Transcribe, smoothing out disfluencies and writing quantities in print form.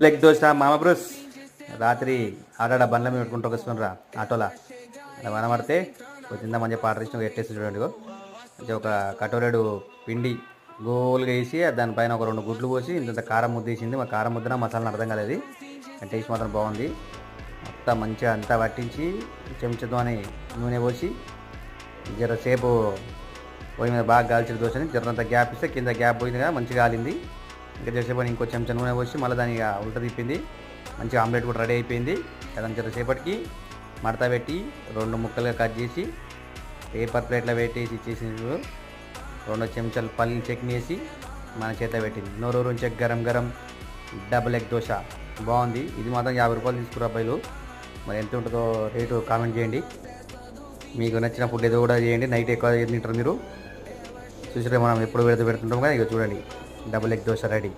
Leg dosa మామ Bruce రాత్రి ఆడాడ బండ్ల మీద పెట్టుకుంటూ వస్తుండ్రా ఆటోలా అలా వనబడితే తిందా మంచి పాట ఇష్టం ఎట్టేసి చూడండి మంచిగా ఒక కటోరేడు పిండి గోలుగా వేసి దానిపైన ఒక 2 గుడ్లు పోసి ఇంత కారం ముద్ద వేసింది. మా కారం ముద్దన మసాలా అర్థం కాలేదు. టేస్ట్ మాత్రం బాగుంది. మొత్తం మంచిగా అంతా పట్టించి చెంచాతో నూనె పోసి జరసేపు పొయ్యి మీద బాగా కాల్చిన దోశని జరంత గ్యాప్ ఇస్తే కింద గ్యాప్ పోయింది కదా మంచిగా కాలింది. ఇంకా చేసేపని ఇంకో చెంచా నూనె పోసి మళ్ళీ దాన్ని ఉల్ట తిప్పింది. మంచిగా ఆమ్లెట్ కూడా రెడీ అయిపోయింది. అదంతా సేపటికి మడత పెట్టి 2 ముక్కలుగా కట్ చేసి పేపర్ ప్లేట్లో పెట్టేసి ఇచ్చేసి 2 చెంచాలు పల్లి చట్నీ వేసి మన చేత పెట్టింది. నోరూరుంచే గరం గరం డబుల్ ఎగ్ దోశ బాగుంది. ఇది మాత్రం 50 రూపాయలు తీసుకురా అబ్బాయిలు. మరి ఎంత ఉంటుందో రేటు కామెంట్ చేయండి. మీకు నచ్చిన ఫుడ్ ఏదో కూడా చేయండి. నైట్ ఎక్కువ తింటారు మీరు చూసిరే మనం ఎప్పుడు పెడుతుంటాం కదా. ఇక చూడండి డబుల్ ఎగ్ దోశ రెడీ.